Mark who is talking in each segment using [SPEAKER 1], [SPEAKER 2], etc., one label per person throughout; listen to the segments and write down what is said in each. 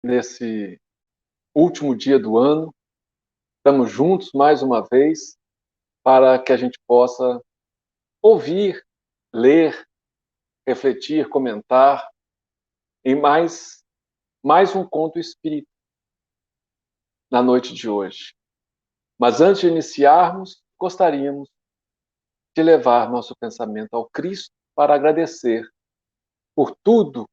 [SPEAKER 1] nesse último dia do ano. Estamos juntos mais uma vez para que a gente possa ouvir, ler, refletir, comentar em mais um conto espírita na noite de hoje. Mas antes de iniciarmos, gostaríamos de levar nosso pensamento ao Cristo para agradecer por tudo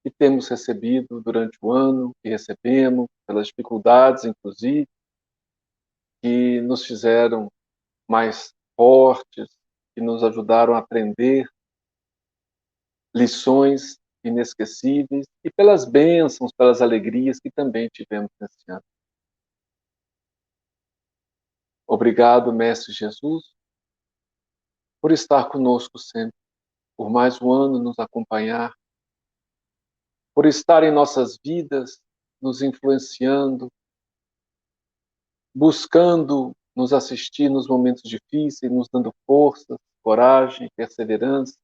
[SPEAKER 1] que temos recebido durante o ano, que recebemos, pelas dificuldades, inclusive, que nos fizeram mais fortes, que nos ajudaram a aprender lições inesquecíveis e pelas bênçãos, pelas alegrias que também tivemos nesse ano. Obrigado, Mestre Jesus, por estar conosco sempre, por mais um ano nos acompanhar, por estar em nossas vidas, nos influenciando, buscando nos assistir nos momentos difíceis, nos dando força, coragem, perseverança,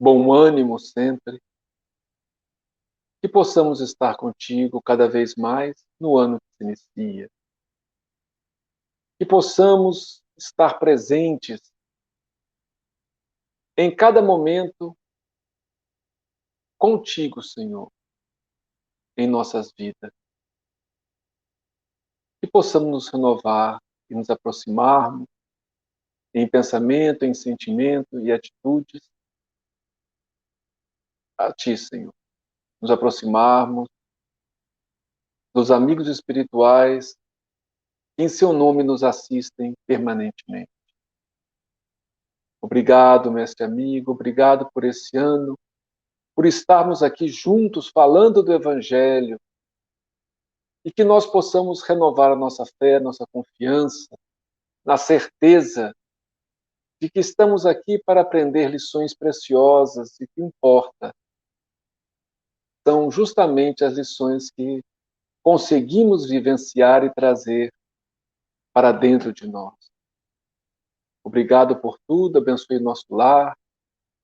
[SPEAKER 1] bom ânimo sempre. Que possamos estar contigo cada vez mais no ano que se inicia. Que possamos estar presentes em cada momento contigo, Senhor, em nossas vidas. Que possamos nos renovar e nos aproximarmos em pensamento, em sentimento e atitudes a Ti, Senhor. Nos aproximarmos dos amigos espirituais que em Seu nome nos assistem permanentemente. Obrigado, mestre amigo, obrigado por esse ano, por estarmos aqui juntos falando do Evangelho e que nós possamos renovar a nossa fé, nossa confiança, na certeza de que estamos aqui para aprender lições preciosas e que importa são justamente as lições que conseguimos vivenciar e trazer para dentro de nós. Obrigado por tudo, abençoe nosso lar,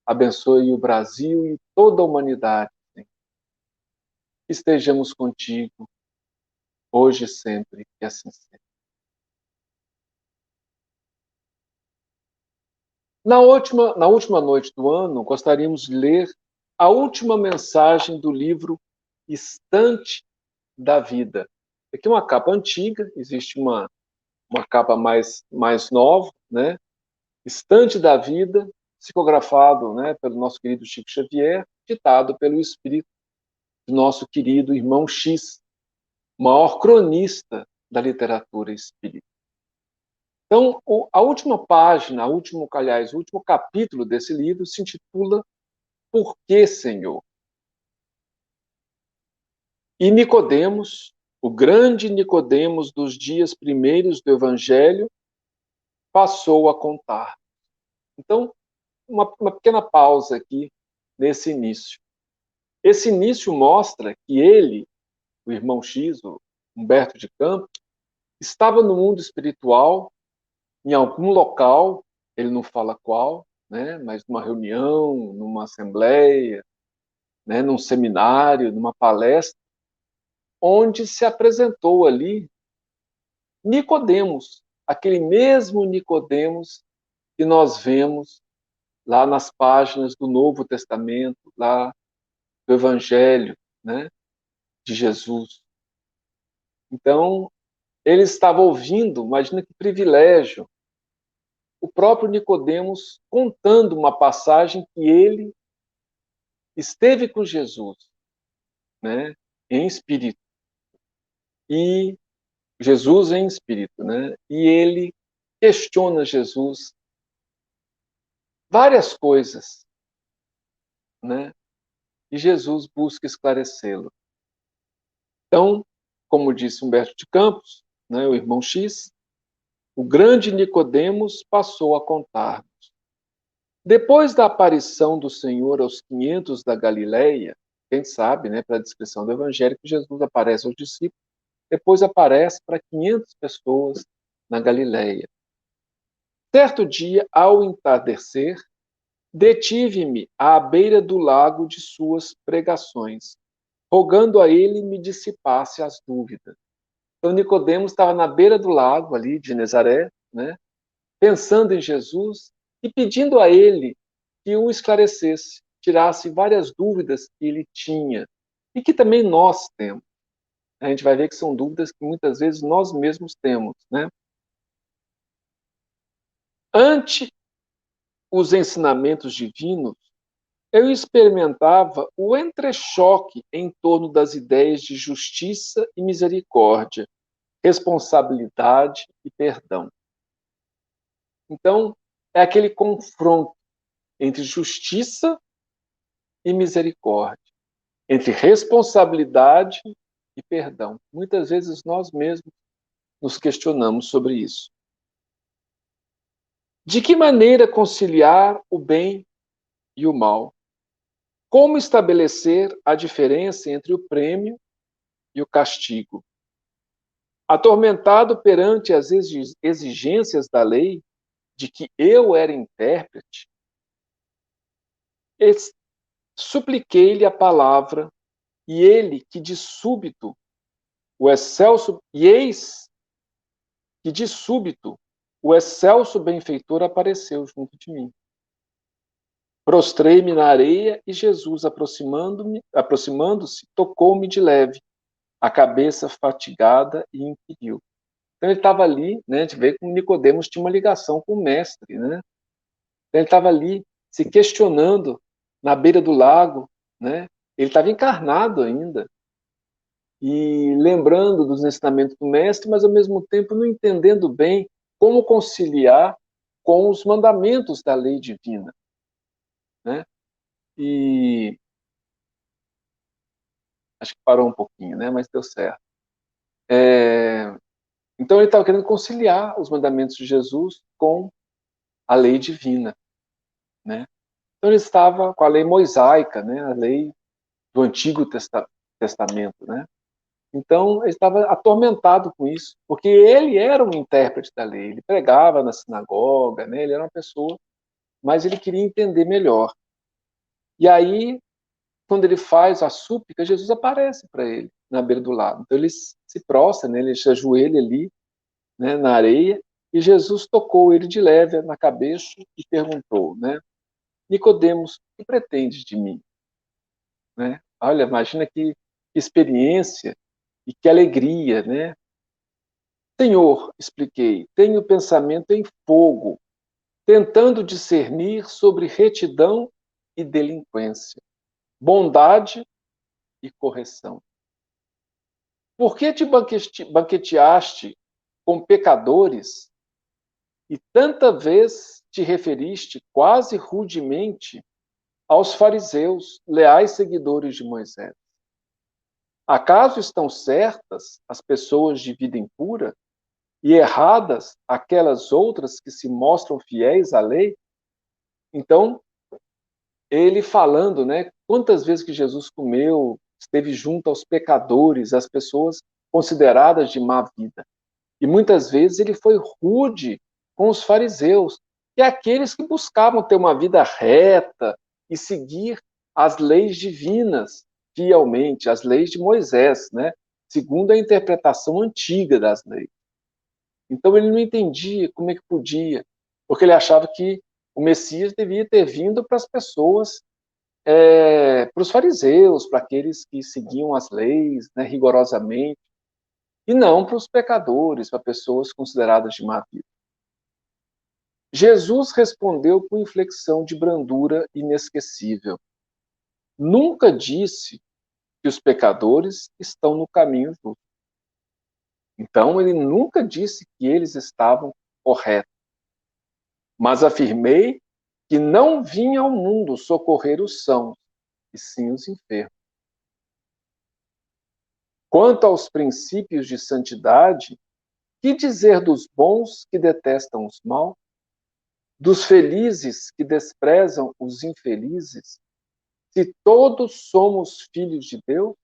[SPEAKER 1] abençoe o Brasil e toda a humanidade. Senhor. Estejamos contigo, hoje e sempre, que assim seja. Na última noite do ano, gostaríamos de ler a última mensagem do livro Estante da Vida. Aqui é uma capa antiga, existe uma capa mais nova, né? Estante da Vida, psicografado, né, pelo nosso querido Chico Xavier, ditado pelo espírito do nosso querido irmão X, maior cronista da literatura espírita. Então, a última página, o último capítulo desse livro se intitula Por que, Senhor? E Nicodemos, o grande Nicodemos dos dias primeiros do Evangelho, passou a contar. Então, uma pequena pausa aqui nesse início. Esse início mostra que ele, o irmão X, o Humberto de Campos, estava no mundo espiritual, em algum local, ele não fala qual, né, mas numa reunião, numa assembleia, né, num seminário, numa palestra, onde se apresentou ali Nicodemos, aquele mesmo Nicodemos que nós vemos lá nas páginas do Novo Testamento, lá do Evangelho, né, de Jesus. Então, ele estava ouvindo, imagina que privilégio, o próprio Nicodemos contando uma passagem que ele esteve com Jesus, né, em espírito. E Jesus em espírito, né? E ele questiona Jesus várias coisas, né? E Jesus busca esclarecê-lo. Então, como disse Humberto de Campos, né, o irmão X, o grande Nicodemos passou a contar. Depois da aparição do Senhor aos 500 da Galileia, quem sabe, né, para a descrição do Evangelho, que Jesus aparece aos discípulos, depois aparece para 500 pessoas na Galileia. Certo dia, ao entardecer, detive-me à beira do lago de suas pregações. rogando a ele me dissipasse as dúvidas. Então Nicodemos estava na beira do lago ali de Nazaré, né, pensando em Jesus e pedindo a ele que o esclarecesse, tirasse várias dúvidas que ele tinha e que também nós temos. A gente vai ver que são dúvidas que muitas vezes nós mesmos temos, né? Ante os ensinamentos divinos, eu experimentava o entrechoque em torno das ideias de justiça e misericórdia, responsabilidade e perdão. Então, é aquele confronto entre justiça e misericórdia, entre responsabilidade e perdão. Muitas vezes nós mesmos nos questionamos sobre isso. De que maneira conciliar o bem e o mal? Como estabelecer a diferença entre o prêmio e o castigo? Atormentado perante as exigências da lei, de que eu era intérprete, supliquei-lhe a palavra, e ele, que de súbito, o excelso, e eis que de súbito o excelso benfeitor apareceu junto de mim. Prostrei-me na areia e Jesus, aproximando-se, tocou-me de leve, a cabeça fatigada e inquiriu. Então ele estava ali, né, a gente vê que Nicodemos tinha uma ligação com o mestre, né? Então, ele estava ali se questionando na beira do lago, né? Ele estava encarnado ainda e lembrando dos ensinamentos do mestre, mas ao mesmo tempo não entendendo bem como conciliar com os mandamentos da lei divina, né? E acho que parou um pouquinho, né? Mas deu certo. Então ele estava querendo conciliar os mandamentos de Jesus com a lei divina, né? Então ele estava com a lei mosaica, né? A lei do Antigo Testamento, né? Então ele estava atormentado com isso, porque ele era um intérprete da lei, ele pregava na sinagoga, né? Ele era uma pessoa, mas ele queria entender melhor. E aí, quando ele faz a súplica, Jesus aparece para ele na beira do lago. Então ele se prostra, né? Ele se ajoelha ali, né, na areia, e Jesus tocou ele de leve na cabeça e perguntou, né? Nicodemos, o que pretendes de mim? Né? Olha, imagina que experiência e que alegria, né? Senhor, expliquei, tenho pensamento em fogo, tentando discernir sobre retidão e delinquência, bondade e correção. Por que te banqueteaste com pecadores e tanta vez te referiste quase rudemente aos fariseus, leais seguidores de Moisés? Acaso estão certas as pessoas de vida impura e erradas aquelas outras que se mostram fiéis à lei? Então, ele falando, né, quantas vezes que Jesus comeu, esteve junto aos pecadores, às pessoas consideradas de má vida. E muitas vezes ele foi rude com os fariseus, que é aqueles que buscavam ter uma vida reta e seguir as leis divinas fielmente, as leis de Moisés, né? Segundo a interpretação antiga das leis. Então ele não entendia como é que podia, porque ele achava que o Messias devia ter vindo para as pessoas, para os fariseus, para aqueles que seguiam as leis, né, rigorosamente, e não para os pecadores, para pessoas consideradas de má vida. Jesus respondeu com inflexão de brandura inesquecível. Nunca disse que os pecadores estão no caminho justo. Então, ele nunca disse que eles estavam corretos. Mas afirmei que não vinha ao mundo socorrer os sãos, e sim os enfermos. Quanto aos princípios de santidade, que dizer dos bons que detestam os maus? Dos felizes que desprezam os infelizes? Se todos somos filhos de Deus?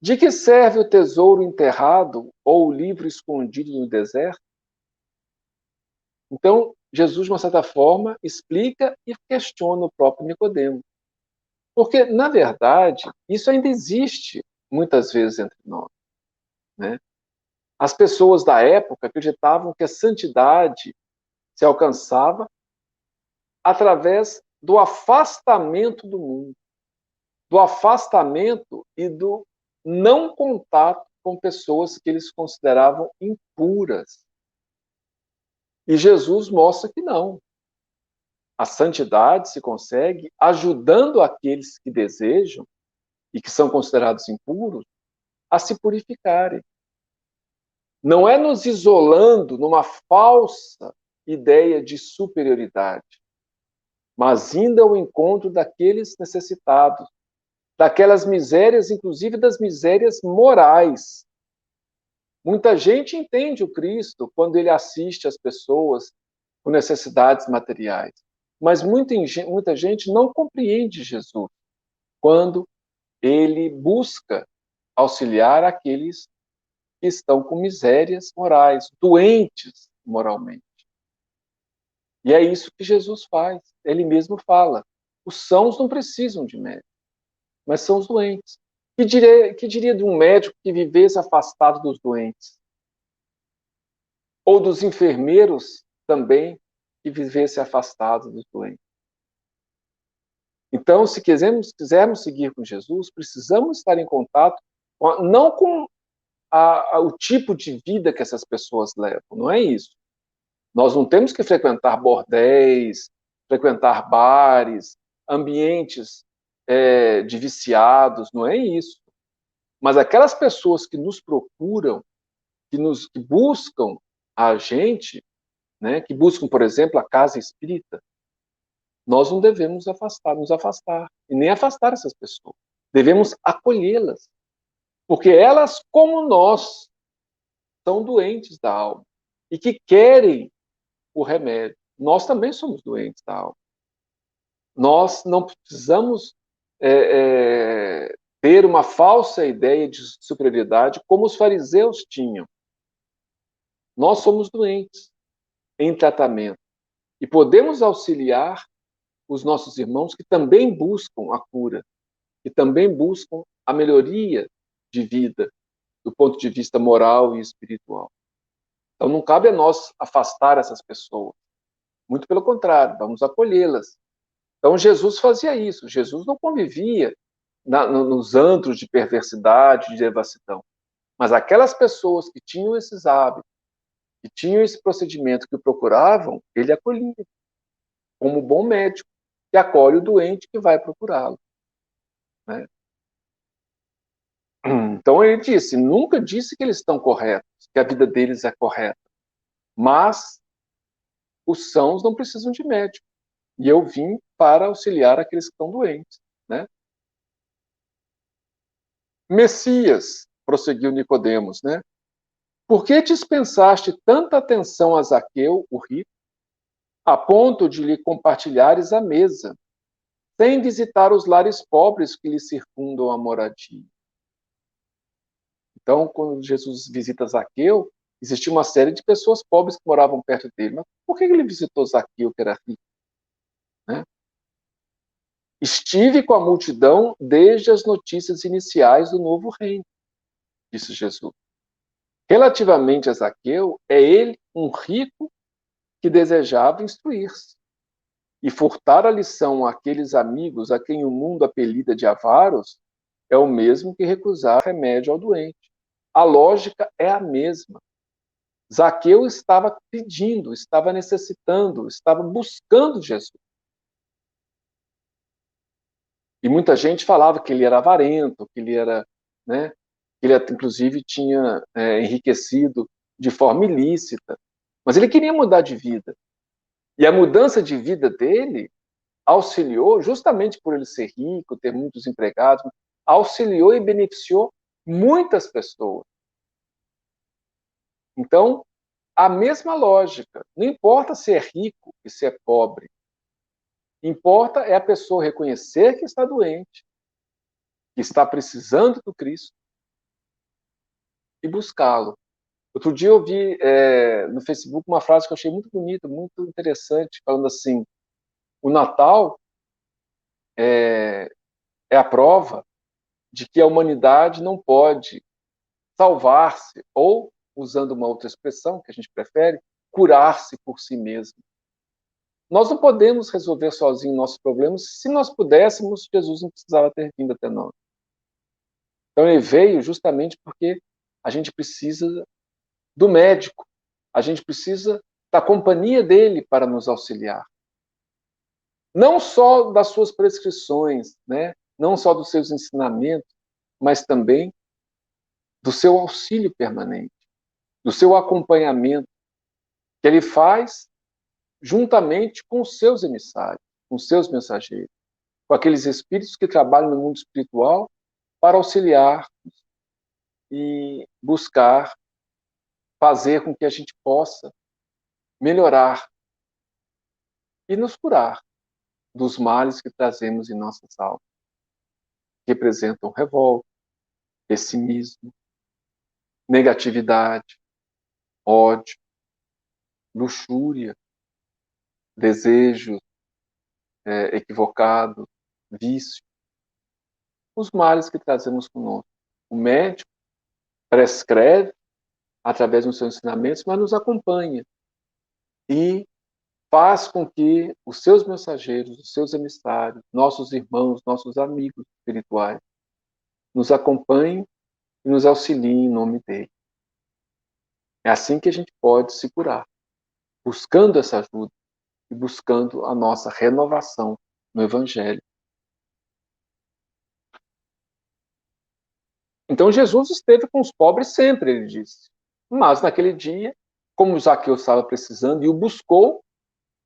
[SPEAKER 1] De que serve o tesouro enterrado ou o livro escondido no deserto? Então, Jesus, de uma certa forma, explica e questiona o próprio Nicodemo. Porque, na verdade, isso ainda existe muitas vezes entre nós, né? As pessoas da época acreditavam que a santidade se alcançava através do afastamento do mundo, do afastamento e do não contato com pessoas que eles consideravam impuras. E Jesus mostra que não. A santidade se consegue ajudando aqueles que desejam e que são considerados impuros a se purificarem. Não é nos isolando numa falsa ideia de superioridade, mas indo ao encontro daqueles necessitados, daquelas misérias, inclusive das misérias morais. Muita gente entende o Cristo quando ele assiste as pessoas com necessidades materiais, mas muita gente não compreende Jesus quando ele busca auxiliar aqueles que estão com misérias morais, doentes moralmente. E é isso que Jesus faz. Ele mesmo fala: os sãos não precisam de médico, mas são os doentes. Que diria de um médico que vivesse afastado dos doentes? Ou dos enfermeiros também que vivesse afastado dos doentes? Então, se quisermos seguir com Jesus, precisamos estar em contato não com o tipo de vida que essas pessoas levam, não é isso. Nós não temos que frequentar bordéis, frequentar bares, ambientes de viciados, não é isso. Mas aquelas pessoas que nos procuram, que buscam a gente, né, que buscam, por exemplo, a casa espírita, nós não devemos nos afastar, e nem afastar essas pessoas. Devemos acolhê-las, porque elas, como nós, são doentes da alma e que querem o remédio. Nós também somos doentes da alma. Nós não precisamos ter uma falsa ideia de superioridade como os fariseus tinham. Nós somos doentes em tratamento e podemos auxiliar os nossos irmãos que também buscam a cura, que também buscam a melhoria de vida do ponto de vista moral e espiritual. Então não cabe a nós afastar essas pessoas. Muito pelo contrário, vamos acolhê-las. Então Jesus fazia isso. Jesus não convivia nos antros de perversidade, de devassidão. Mas aquelas pessoas que tinham esses hábitos, que tinham esse procedimento, que o procuravam, ele acolhia, como bom médico, que acolhe o doente que vai procurá-lo. Né? Então ele nunca disse que eles estão corretos, que a vida deles é correta. Mas os sãos não precisam de médico. E eu vim para auxiliar aqueles que estão doentes. Né? Messias, prosseguiu Nicodemos, né? Por que dispensaste tanta atenção a Zaqueu, o rico, a ponto de lhe compartilhares a mesa, sem visitar os lares pobres que lhe circundam a moradia? Então, quando Jesus visita Zaqueu, existia uma série de pessoas pobres que moravam perto dele. Mas por que ele visitou Zaqueu, que era rico? Né? Estive com a multidão desde as notícias iniciais do novo reino, disse Jesus. Relativamente a Zaqueu, é ele um rico que desejava instruir-se. E furtar a lição àqueles amigos a quem o mundo apelida de avaros é o mesmo que recusar remédio ao doente. A lógica é a mesma. Zaqueu estava pedindo, estava necessitando, estava buscando Jesus. E muita gente falava que ele era avarento, que ele era, né, que ele inclusive tinha enriquecido de forma ilícita. Mas ele queria mudar de vida. E a mudança de vida dele auxiliou, justamente por ele ser rico, ter muitos empregados, auxiliou e beneficiou muitas pessoas. Então, a mesma lógica. Não importa se é rico e se é pobre. Importa é a pessoa reconhecer que está doente, que está precisando do Cristo e buscá-lo. Outro dia eu vi no Facebook uma frase que eu achei muito bonita, muito interessante, falando assim: o Natal é a prova de que a humanidade não pode salvar-se, ou, usando uma outra expressão que a gente prefere, curar-se por si mesmo. Nós não podemos resolver sozinhos nossos problemas. Se nós pudéssemos, Jesus não precisava ter vindo até nós. Então ele veio justamente porque a gente precisa do médico, a gente precisa da companhia dele para nos auxiliar. Não só das suas prescrições, né? Não só dos seus ensinamentos, mas também do seu auxílio permanente, do seu acompanhamento, que ele faz juntamente com os seus emissários, com os seus mensageiros, com aqueles espíritos que trabalham no mundo espiritual para auxiliar e buscar fazer com que a gente possa melhorar e nos curar dos males que trazemos em nossas almas, que representam revolta, pessimismo, negatividade, ódio, luxúria, desejos equivocados, vício, os males que trazemos conosco. O médico prescreve através dos seus ensinamentos, mas nos acompanha e faz com que os seus mensageiros, os seus emissários, nossos irmãos, nossos amigos espirituais, nos acompanhem e nos auxiliem em nome dele. É assim que a gente pode se curar, buscando essa ajuda e buscando a nossa renovação no Evangelho. Então Jesus esteve com os pobres sempre, ele disse. Mas naquele dia, como Zaqueu estava precisando e o buscou,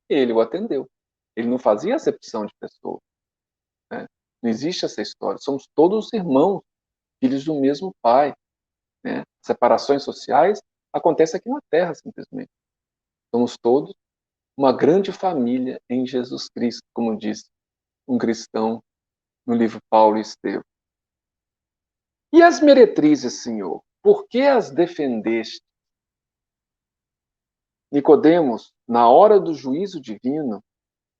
[SPEAKER 1] ele o atendeu. Ele não fazia acepção de pessoa. Né? Não existe essa história. Somos todos irmãos, filhos do mesmo pai. Né? Separações sociais acontecem aqui na Terra, simplesmente. Somos todos uma grande família em Jesus Cristo, como disse um cristão no livro Paulo e Estevão. E as meretrizes, Senhor, por que as defendeste? Nicodemos, na hora do juízo divino,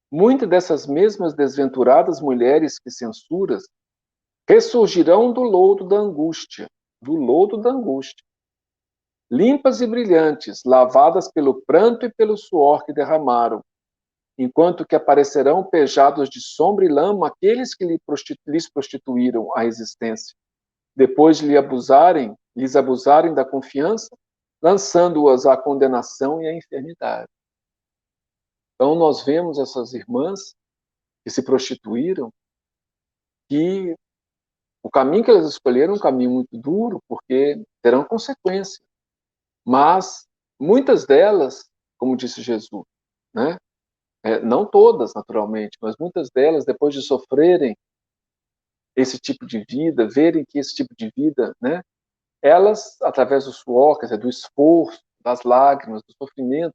[SPEAKER 1] muitas dessas mesmas desventuradas mulheres que censuras ressurgirão do lodo da angústia, limpas e brilhantes, lavadas pelo pranto e pelo suor que derramaram, enquanto que aparecerão pejados de sombra e lama aqueles que lhes prostituíram a existência, depois de lhes abusarem da confiança, lançando-as à condenação e à enfermidade. Então nós vemos essas irmãs que se prostituíram, que o caminho que elas escolheram é um caminho muito duro, porque terão consequências. Mas muitas delas, como disse Jesus, né? Não todas, naturalmente, mas muitas delas, depois de sofrerem esse tipo de vida, verem que esse tipo de vida, né? Elas, através do suor, quer dizer, do esforço, das lágrimas, do sofrimento,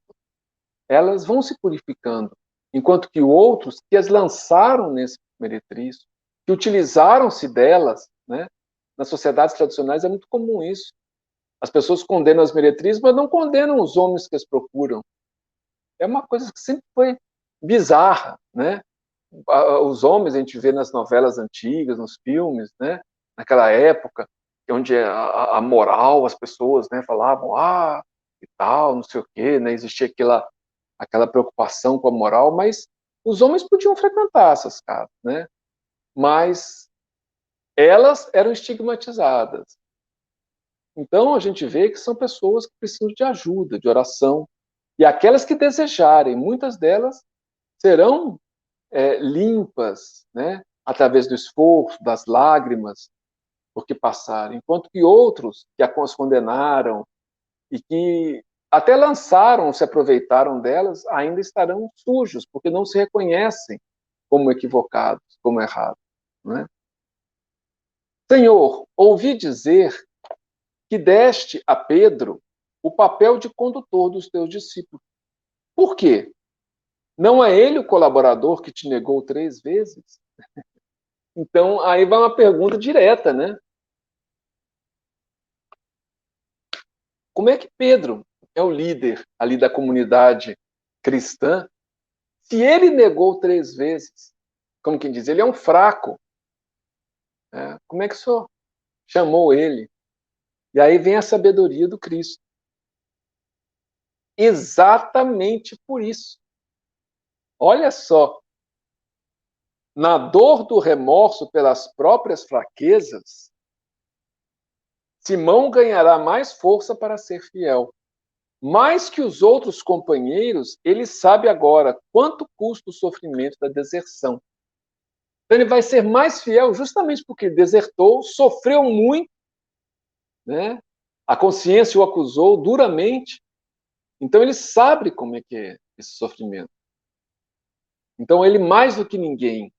[SPEAKER 1] elas vão se purificando, enquanto que outros que as lançaram nesse meretrício, que utilizaram-se delas, né? Nas sociedades tradicionais é muito comum isso. As pessoas condenam as meretrizes, mas não condenam os homens que as procuram. É uma coisa que sempre foi bizarra, né? Os homens a gente vê nas novelas antigas, nos filmes, né? Naquela época, onde a moral, as pessoas, né, falavam, e tal, não sei o quê, né? Existia aquela preocupação com a moral, mas os homens podiam frequentar essas casas, né? Mas elas eram estigmatizadas. Então a gente vê que são pessoas que precisam de ajuda, de oração, e aquelas que desejarem, muitas delas serão limpas, né? Através do esforço, das lágrimas, porque passaram, enquanto que outros que as condenaram e que até lançaram, se aproveitaram delas, ainda estarão sujos, porque não se reconhecem como equivocados, como errados. Né? Senhor, ouvi dizer que deste a Pedro o papel de condutor dos teus discípulos. Por quê? Não é ele o colaborador que te negou 3 vezes? Então, aí vai uma pergunta direta, né? Como é que Pedro é o líder ali da comunidade cristã, se ele negou 3 vezes? Como quem diz, ele é um fraco. Como é que o Senhor chamou ele? E aí vem a sabedoria do Cristo. Exatamente por isso. Olha só, na dor do remorso pelas próprias fraquezas, Simão ganhará mais força para ser fiel. Mais que os outros companheiros, ele sabe agora quanto custa o sofrimento da deserção. Então ele vai ser mais fiel justamente porque desertou, sofreu muito, né? A consciência o acusou duramente. Então ele sabe como é que é esse sofrimento. Então ele, mais do que ninguém,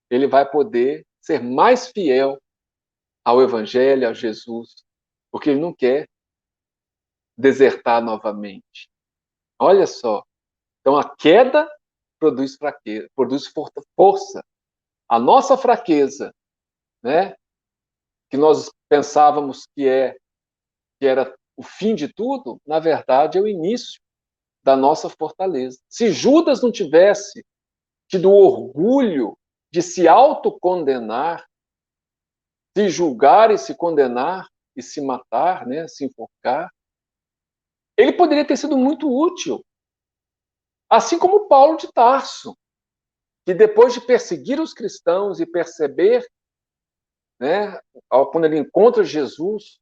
[SPEAKER 1] ele vai poder ser mais fiel ao Evangelho, a Jesus, porque ele não quer desertar novamente. Olha só. Então a queda produz fraqueza, produz força. A nossa fraqueza, né, que nós pensávamos que era o fim de tudo, na verdade é o início da nossa fortaleza. Se Judas não tivesse tido o orgulho de se autocondenar, se julgar e se condenar e se matar, né, se enforcar, ele poderia ter sido muito útil. Assim como Paulo de Tarso, que depois de perseguir os cristãos e perceber, né, quando ele encontra Jesus,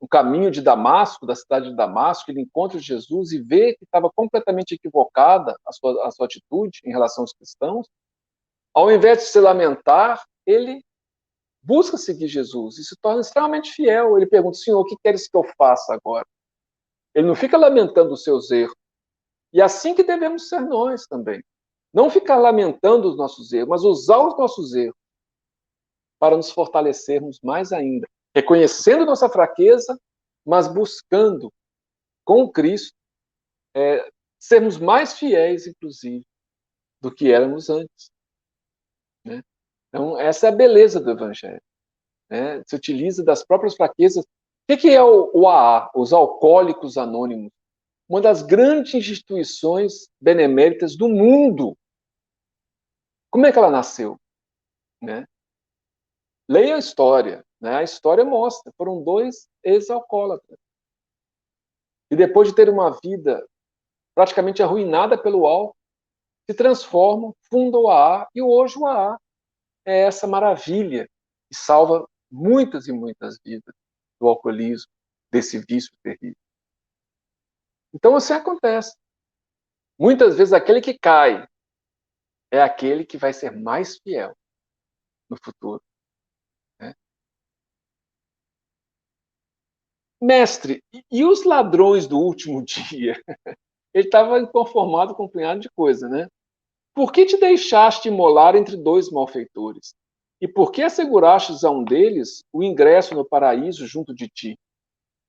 [SPEAKER 1] no caminho de Damasco, da cidade de Damasco, ele encontra Jesus e vê que estava completamente equivocada a sua atitude em relação aos cristãos. Ao invés de se lamentar, ele busca seguir Jesus e se torna extremamente fiel. Ele pergunta, Senhor, o que queres que eu faça agora? Ele não fica lamentando os seus erros. E assim que devemos ser nós também. Não ficar lamentando os nossos erros, mas usar os nossos erros para nos fortalecermos mais ainda. Reconhecendo nossa fraqueza, mas buscando, com Cristo, sermos mais fiéis, inclusive, do que éramos antes. Né? Então, essa é a beleza do Evangelho. Né? Se utiliza das próprias fraquezas. O que é o AA, os Alcoólicos Anônimos? Uma das grandes instituições beneméritas do mundo. Como é que ela nasceu? Né? Leia a história. Né? A história mostra. Foram 2 ex-alcoólatras. E depois de ter uma vida praticamente arruinada pelo álcool, se transformam, fundam o AA, e hoje o AA é essa maravilha que salva muitas e muitas vidas do alcoolismo, desse vício terrível. Então, assim acontece. Muitas vezes, aquele que cai é aquele que vai ser mais fiel no futuro. Né? Mestre, e os ladrões do último dia? Ele estava inconformado com um punhado de coisa, né? Por que te deixaste imolar entre 2 malfeitores? E por que assegurastes a um deles o ingresso no paraíso junto de ti?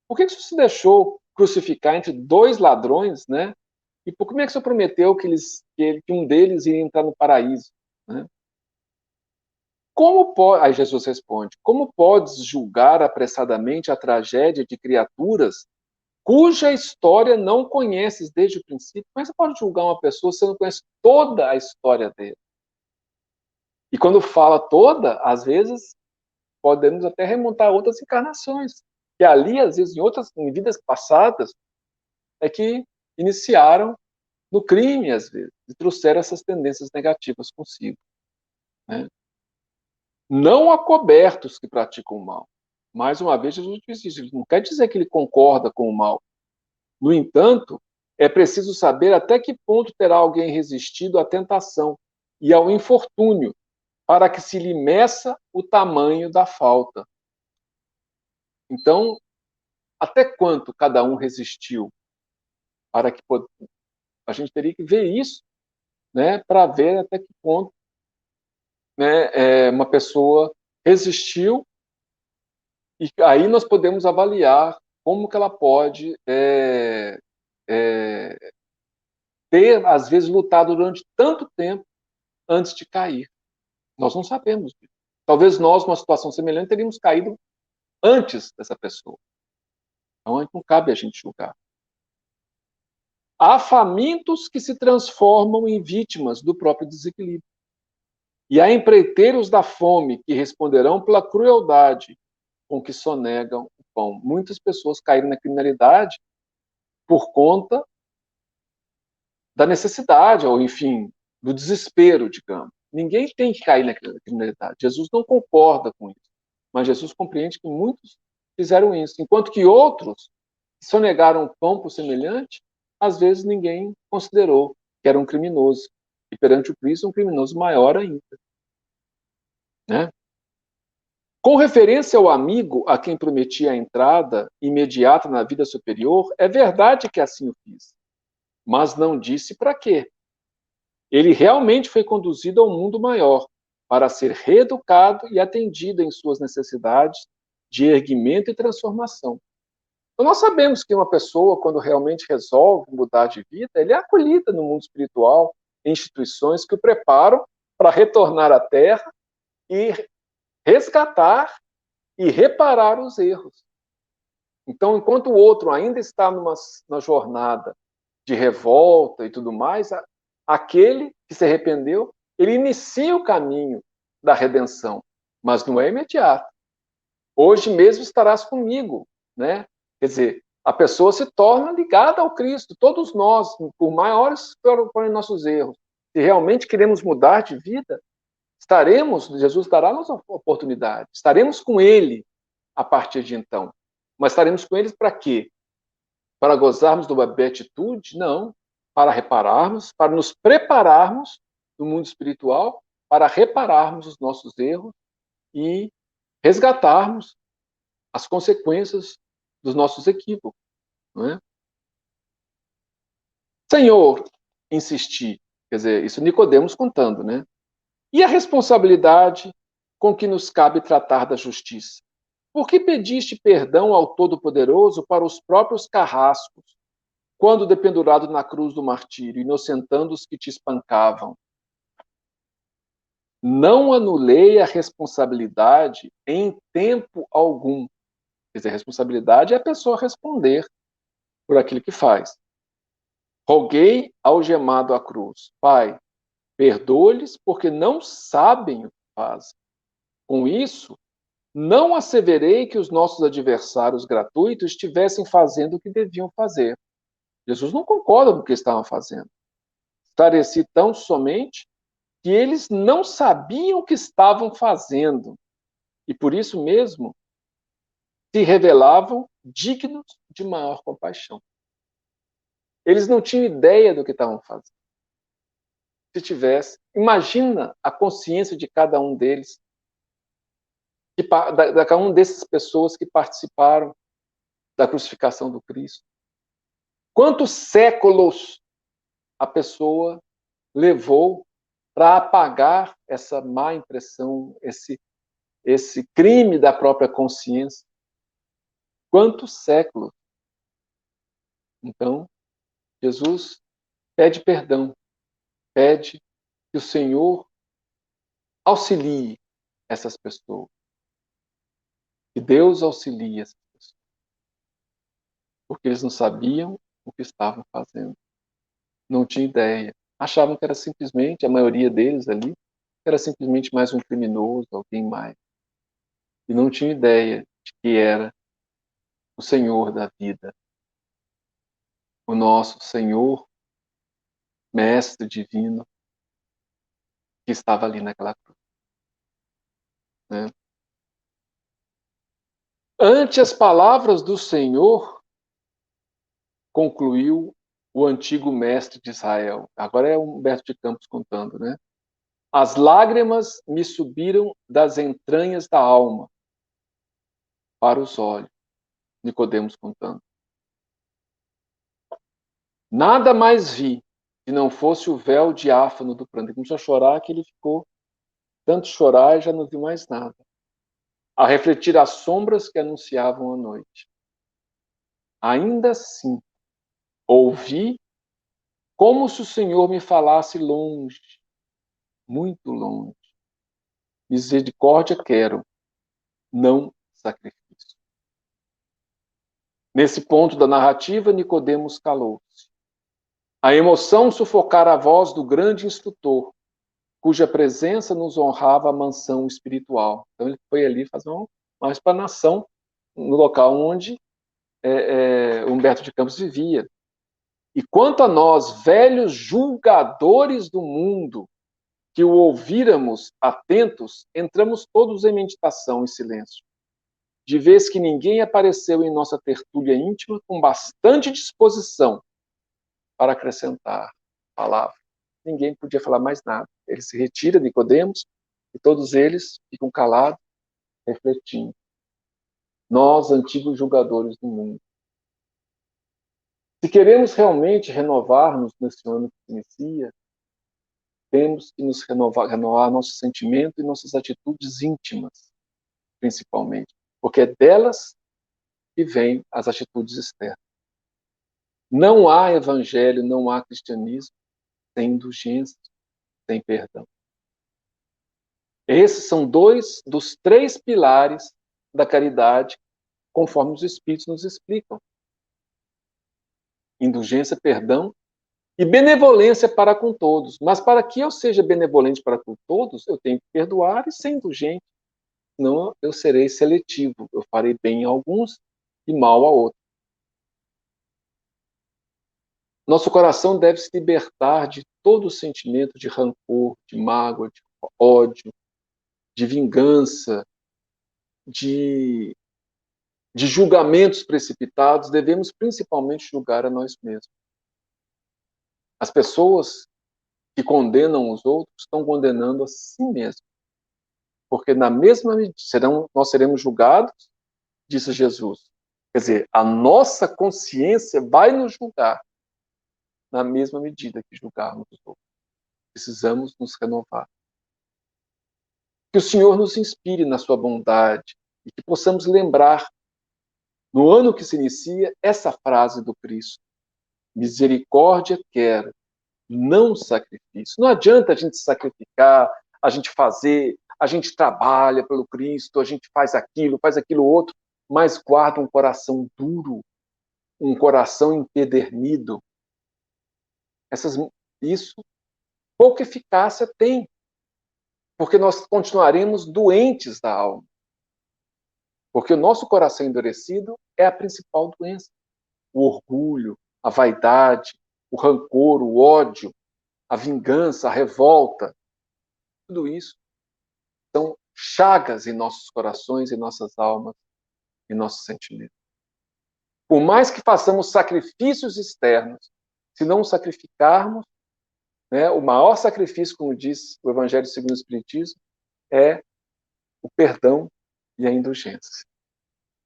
[SPEAKER 1] Por que você se deixou crucificar entre 2 ladrões, né? E por como é que você prometeu que um deles iria entrar no paraíso? Né? Aí Jesus responde, como podes julgar apressadamente a tragédia de criaturas cuja história não conheces desde o princípio? Como é que você pode julgar uma pessoa se você não conhece toda a história dele? E quando fala toda, às vezes, podemos até remontar a outras encarnações, que ali, às vezes, em vidas passadas, é que iniciaram no crime, às vezes, e trouxeram essas tendências negativas consigo. Né? Não acobertos que praticam o mal. Mais uma vez, Jesus disse isso. Não quer dizer que ele concorda com o mal. No entanto, é preciso saber até que ponto terá alguém resistido à tentação e ao infortúnio, para que se lhe meça o tamanho da falta. Então, até quanto cada um resistiu? Para que a gente teria que ver isso, né, para ver até que ponto, né, uma pessoa resistiu, e aí nós podemos avaliar como que ela pode ter, às vezes, lutado durante tanto tempo antes de cair. Nós não sabemos disso. Talvez nós, numa situação semelhante, teríamos caído antes dessa pessoa. Então, não cabe a gente julgar. Há famintos que se transformam em vítimas do próprio desequilíbrio. E há empreiteiros da fome que responderão pela crueldade com que sonegam o pão. Muitas pessoas caíram na criminalidade por conta da necessidade, ou enfim, do desespero, digamos. Ninguém tem que cair na criminalidade. Jesus não concorda com isso. Mas Jesus compreende que muitos fizeram isso. Enquanto que outros que sonegaram o pão por semelhante, às vezes ninguém considerou que era um criminoso. E perante o Cristo, um criminoso maior ainda. Né? Com referência ao amigo a quem prometi a entrada imediata na vida superior, é verdade que assim o fiz, mas não disse para quê. Ele realmente foi conduzido ao mundo maior, para ser reeducado e atendido em suas necessidades de erguimento e transformação. Então, nós sabemos que uma pessoa, quando realmente resolve mudar de vida, ele é acolhida no mundo espiritual, em instituições que o preparam para retornar à Terra e resgatar e reparar os erros. Então, enquanto o outro ainda está na jornada de revolta e tudo mais, aquele que se arrependeu, ele inicia o caminho da redenção, mas não é imediato. Hoje mesmo estarás comigo, né? Quer dizer, a pessoa se torna ligada ao Cristo. Todos nós, por maiores que forem nossos erros, se realmente queremos mudar de vida, Jesus dará-nos a oportunidade, estaremos com Ele a partir de então. Mas estaremos com Ele para quê? Para gozarmos de uma beatitude? Não. Para repararmos, para nos prepararmos no mundo espiritual, para repararmos os nossos erros e resgatarmos as consequências dos nossos equívocos. Não é? Senhor, insisti, quer dizer, isso Nicodemos contando, né? E a responsabilidade com que nos cabe tratar da justiça? Por que pediste perdão ao Todo-Poderoso para os próprios carrascos, quando dependurado na cruz do martírio, inocentando os que te espancavam? Não anulei a responsabilidade em tempo algum. Quer dizer, a responsabilidade é a pessoa responder por aquilo que faz. Roguei algemado à cruz: Pai, perdoa-lhes porque não sabem o que fazem. Com isso, não asseverei que os nossos adversários gratuitos estivessem fazendo o que deviam fazer. Jesus não concorda com o que estavam fazendo. Esclareci tão somente que eles não sabiam o que estavam fazendo e, por isso mesmo, se revelavam dignos de maior compaixão. Eles não tinham ideia do que estavam fazendo. Se tivesse, imagina a consciência de cada um deles, de cada um dessas pessoas que participaram da crucificação do Cristo. Quantos séculos a pessoa levou para apagar essa má impressão, esse crime da própria consciência? Quantos séculos? Então, Jesus pede perdão, pede que o Senhor auxilie essas pessoas, que Deus auxilie essas pessoas, porque eles não sabiam o que estavam fazendo, não tinham ideia, achavam que era simplesmente, a maioria deles ali, era simplesmente mais um criminoso, alguém mais, e não tinham ideia de que era o Senhor da vida, o nosso Senhor, Mestre Divino, que estava ali naquela cruz. Né? Ante as palavras do Senhor, concluiu o antigo mestre de Israel. Agora é Humberto de Campos contando, né? As lágrimas me subiram das entranhas da alma para os olhos. Nicodemos contando. Nada mais vi se não fosse o véu diáfano do pranto. Ele começou a chorar que ele ficou tanto chorar e já não viu mais nada. A refletir as sombras que anunciavam a noite. Ainda assim, ouvi como se o Senhor me falasse longe, muito longe. Misericórdia quero, não sacrifício. Nesse ponto da narrativa, Nicodemos calou-se. A emoção sufocara a voz do grande instrutor, cuja presença nos honrava a mansão espiritual. Então ele foi ali fazer uma explanação no local onde Humberto de Campos vivia. E quanto a nós, velhos julgadores do mundo, que o ouvíramos atentos, entramos todos em meditação e silêncio, de vez que ninguém apareceu em nossa tertúlia íntima com bastante disposição para acrescentar palavra. Ninguém podia falar mais nada. Ele se retira, Nicodemos, e todos eles ficam calados, refletindo. Nós, antigos julgadores do mundo. Se queremos realmente renovar-nos nesse ano que se inicia, temos que nos renovar nosso sentimento e nossas atitudes íntimas, principalmente, porque é delas que vêm as atitudes externas. Não há evangelho, não há cristianismo sem indulgência, sem perdão. Esses são dois dos três pilares da caridade, conforme os Espíritos nos explicam. Indulgência, perdão e benevolência para com todos. Mas para que eu seja benevolente para com todos, eu tenho que perdoar e ser indulgente. Senão eu serei seletivo. Eu farei bem a alguns e mal a outros. Nosso coração deve se libertar de todo o sentimento de rancor, de mágoa, de ódio, de vingança, de julgamentos precipitados. Devemos principalmente julgar a nós mesmos. As pessoas que condenam os outros estão condenando a si mesmos. Porque na mesma medida nós seremos julgados, disse Jesus. Quer dizer, a nossa consciência vai nos julgar na mesma medida que julgarmos os outros. Precisamos nos renovar. Que o Senhor nos inspire na sua bondade e que possamos lembrar, no ano que se inicia, essa frase do Cristo. Misericórdia quero, não sacrifício. Não adianta a gente sacrificar, a gente fazer, a gente trabalha pelo Cristo, a gente faz aquilo outro, mas guarda um coração duro, um coração empedernido. Isso pouca eficácia tem, porque nós continuaremos doentes da alma. Porque o nosso coração endurecido é a principal doença. O orgulho, a vaidade, o rancor, o ódio, a vingança, a revolta, tudo isso são chagas em nossos corações, em nossas almas, em nossos sentimentos. Por mais que façamos sacrifícios externos, se não sacrificarmos, o maior sacrifício, como diz o Evangelho segundo o Espiritismo, é o perdão e a indulgência.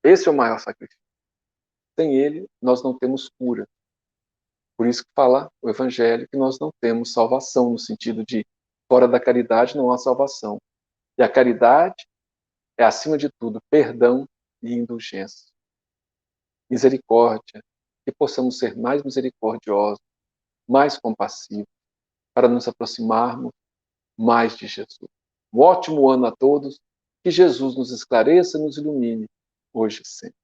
[SPEAKER 1] Esse é o maior sacrifício. Sem ele, nós não temos cura. Por isso que fala o Evangelho que nós não temos salvação, no sentido de fora da caridade não há salvação. E a caridade é, acima de tudo, perdão e indulgência. Misericórdia, que possamos ser mais misericordiosos, mais compassivos, para nos aproximarmos mais de Jesus. Um ótimo ano a todos, que Jesus nos esclareça e nos ilumine, hoje e sempre.